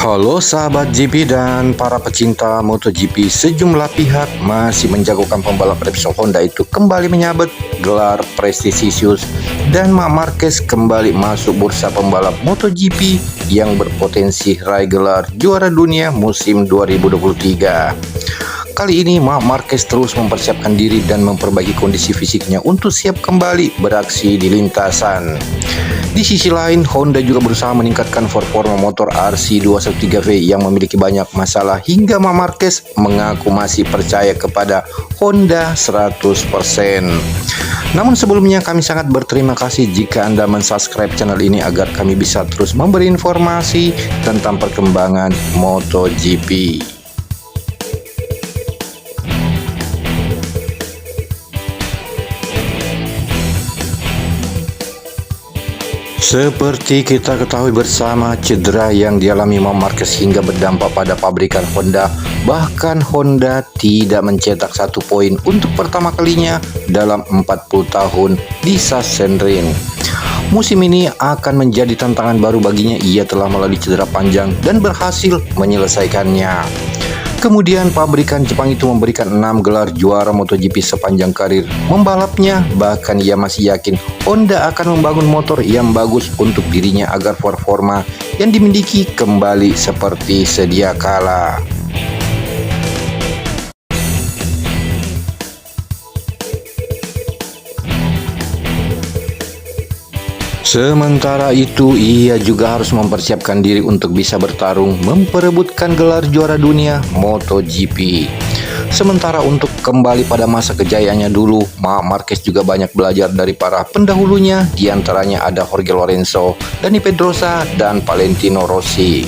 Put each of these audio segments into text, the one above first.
Halo sahabat GP dan para pecinta MotoGP, sejumlah pihak masih menjagokan pembalap Repsol Honda itu kembali menyabet gelar prestisius dan Marc Marquez kembali masuk bursa pembalap MotoGP yang berpotensi raih gelar juara dunia musim 2023. Kali ini Marc Marquez terus mempersiapkan diri dan memperbaiki kondisi fisiknya untuk siap kembali beraksi di lintasan. Di sisi lain, Honda juga berusaha meningkatkan performa motor RC213V yang memiliki banyak masalah hingga Marc Marquez mengaku masih percaya kepada Honda 100%. Namun sebelumnya kami sangat berterima kasih jika Anda mensubscribe channel ini agar kami bisa terus memberi informasi tentang perkembangan MotoGP. Seperti kita ketahui bersama, cedera yang dialami Marc Marquez hingga berdampak pada pabrikan Honda. Bahkan Honda tidak mencetak 1 poin untuk pertama kalinya dalam 40 tahun di Sachsenring. Musim ini akan menjadi tantangan baru baginya. Ia telah melalui cedera panjang dan berhasil menyelesaikannya. Kemudian pabrikan Jepang itu memberikan 6 gelar juara MotoGP sepanjang karir membalapnya. Bahkan ia masih yakin Honda akan membangun motor yang bagus untuk dirinya agar performa yang dimiliki kembali seperti sedia kala. Sementara itu, ia juga harus mempersiapkan diri untuk bisa bertarung memperebutkan gelar juara dunia MotoGP. Sementara untuk kembali pada masa kejayaannya dulu, Marc Marquez juga banyak belajar dari para pendahulunya, diantaranya ada Jorge Lorenzo, Dani Pedrosa, dan Valentino Rossi.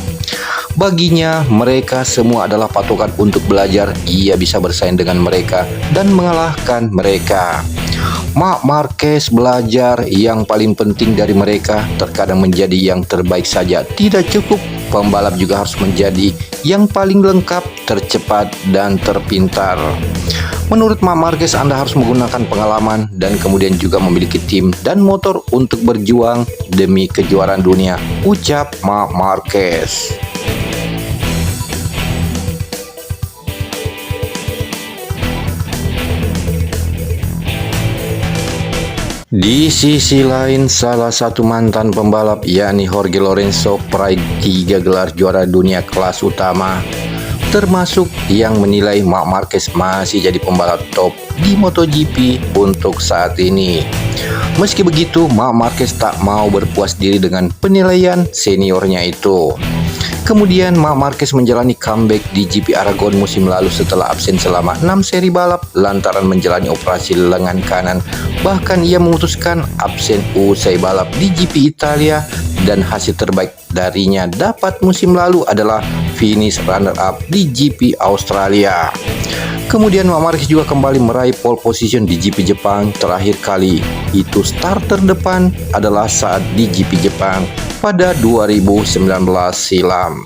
Baginya, mereka semua adalah patokan untuk belajar. Ia bisa bersaing dengan mereka dan mengalahkan mereka. Marc Marquez belajar yang paling penting dari mereka, terkadang menjadi yang terbaik saja tidak cukup. Pembalap juga harus menjadi yang paling lengkap, tercepat, dan terpintar. Menurut Marc Marquez, Anda harus menggunakan pengalaman dan kemudian juga memiliki tim dan motor untuk berjuang demi kejuaraan dunia, ucap Marc Marquez. Di sisi lain, salah satu mantan pembalap yakni Jorge Lorenzo peraih 3 gelar juara dunia kelas utama, termasuk yang menilai Marc Marquez masih jadi pembalap top di MotoGP untuk saat ini. Meski begitu, Marc Marquez tak mau berpuas diri dengan penilaian seniornya itu. Kemudian Marc Marquez menjalani comeback di GP Aragon musim lalu setelah absen selama 6 seri balap lantaran menjalani operasi lengan kanan. Bahkan ia memutuskan absen usai balap di GP Italia dan hasil terbaik darinya dapat musim lalu adalah finish runner-up di GP Australia. Kemudian Marc Marquez juga kembali meraih pole position di GP Jepang. Terakhir kali itu start terdepan adalah saat di GP Jepang pada 2019 silam.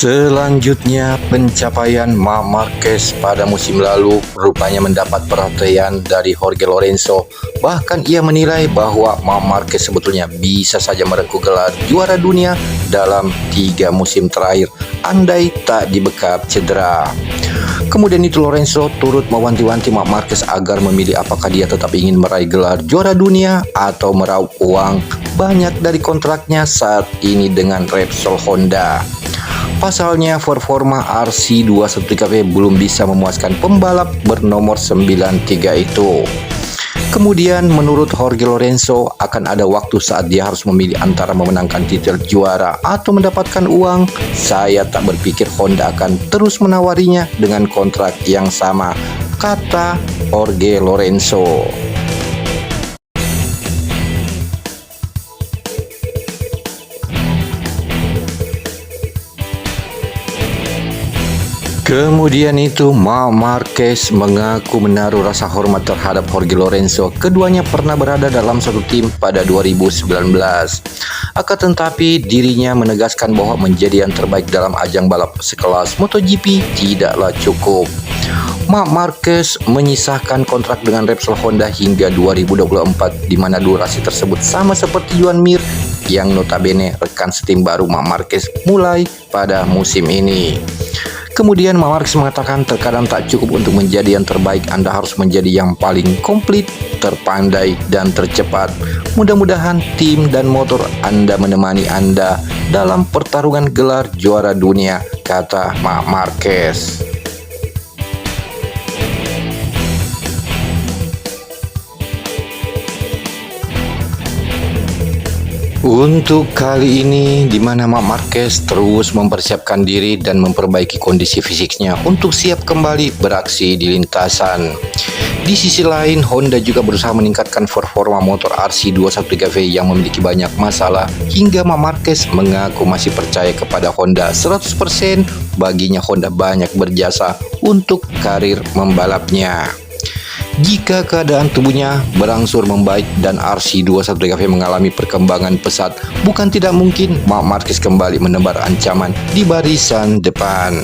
Selanjutnya, pencapaian Marc Marquez pada musim lalu rupanya mendapat perhatian dari Jorge Lorenzo. Bahkan ia menilai bahwa Marc Marquez sebetulnya bisa saja merengkuh gelar juara dunia dalam 3 musim terakhir andai tak dibekap cedera. Kemudian itu Lorenzo turut mewanti-wanti Marc Marquez agar memilih apakah dia tetap ingin meraih gelar juara dunia atau meraup uang banyak dari kontraknya saat ini dengan Repsol Honda. Pasalnya, performa RC213V belum bisa memuaskan pembalap bernomor 93 itu. Kemudian menurut Jorge Lorenzo akan ada waktu saat dia harus memilih antara memenangkan titel juara atau mendapatkan uang. Saya tak berpikir Honda akan terus menawarinya dengan kontrak yang sama, kata Jorge Lorenzo. Kemudian itu Marc Marquez mengaku menaruh rasa hormat terhadap Jorge Lorenzo. Keduanya pernah berada dalam satu tim pada 2019. Akan tetapi dirinya menegaskan bahwa menjadi yang terbaik dalam ajang balap sekelas MotoGP tidaklah cukup. Marc Marquez menyisahkan kontrak dengan Repsol Honda hingga 2024, di mana durasi tersebut sama seperti Joan Mir yang notabene rekan setim baru Marc Marquez mulai pada musim ini. Kemudian Marc Marquez mengatakan terkadang tak cukup untuk menjadi yang terbaik, Anda harus menjadi yang paling komplit, terpandai, dan tercepat. Mudah-mudahan tim dan motor Anda menemani Anda dalam pertarungan gelar juara dunia, kata Marc Marquez. Untuk kali ini, di mana Marc Marquez terus mempersiapkan diri dan memperbaiki kondisi fisiknya untuk siap kembali beraksi di lintasan. Di sisi lain, Honda juga berusaha meningkatkan performa motor RC213V yang memiliki banyak masalah, hingga Marc Marquez mengaku masih percaya kepada Honda 100%. Baginya Honda banyak berjasa untuk karir membalapnya. Jika keadaan tubuhnya berangsur membaik dan RC213V mengalami perkembangan pesat, bukan tidak mungkin Marc Marquez kembali menebar ancaman di barisan depan.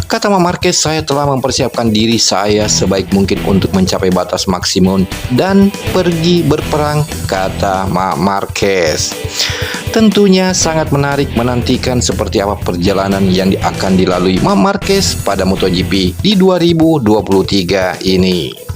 Kata Marc Marquez, saya telah mempersiapkan diri saya sebaik mungkin untuk mencapai batas maksimum dan pergi berperang, kata Marc Marquez. Tentunya sangat menarik menantikan seperti apa perjalanan yang akan dilalui Marc Marquez pada MotoGP di 2023 ini.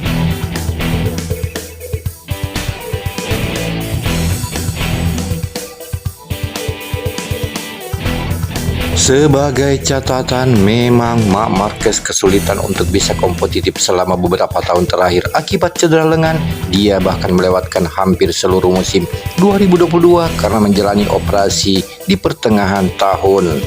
Sebagai catatan, memang Marc Marquez kesulitan untuk bisa kompetitif selama beberapa tahun terakhir akibat cedera lengan. Dia bahkan melewatkan hampir seluruh musim 2022 karena menjalani operasi di pertengahan tahun.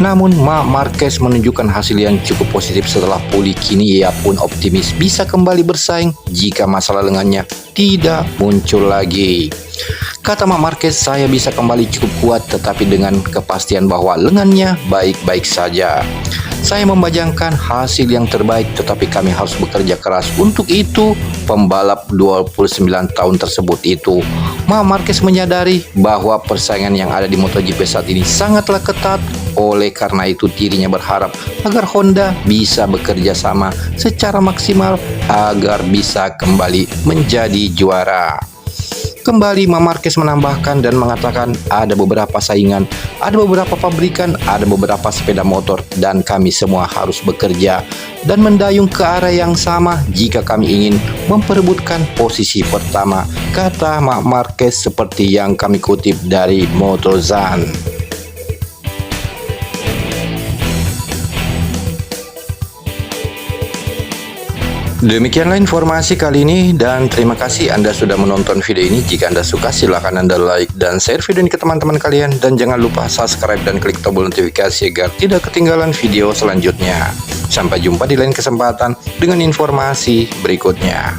Namun Marc Marquez menunjukkan hasil yang cukup positif setelah pulih. Kini ia pun optimis bisa kembali bersaing jika masalah lengannya tidak muncul lagi. Kata Marc Marquez, saya bisa kembali cukup kuat tetapi dengan kepastian bahwa lengannya baik-baik saja. Saya membayangkan hasil yang terbaik tetapi kami harus bekerja keras untuk itu. Pembalap 29 tahun tersebut itu, Marc Marquez menyadari bahwa persaingan yang ada di MotoGP saat ini sangatlah ketat. Oleh karena itu dirinya berharap agar Honda bisa bekerja sama secara maksimal agar bisa kembali menjadi juara. Kembali Marc Marquez menambahkan dan mengatakan ada beberapa saingan, ada beberapa pabrikan, ada beberapa sepeda motor, dan kami semua harus bekerja dan mendayung ke arah yang sama jika kami ingin memperebutkan posisi pertama, kata Marc Marquez seperti yang kami kutip dari Motozone. Demikianlah informasi kali ini dan terima kasih Anda sudah menonton video ini. Jika Anda suka silahkan Anda like dan share video ini ke teman-teman kalian, dan jangan lupa subscribe dan klik tombol notifikasi agar tidak ketinggalan video selanjutnya. Sampai jumpa di lain kesempatan dengan informasi berikutnya.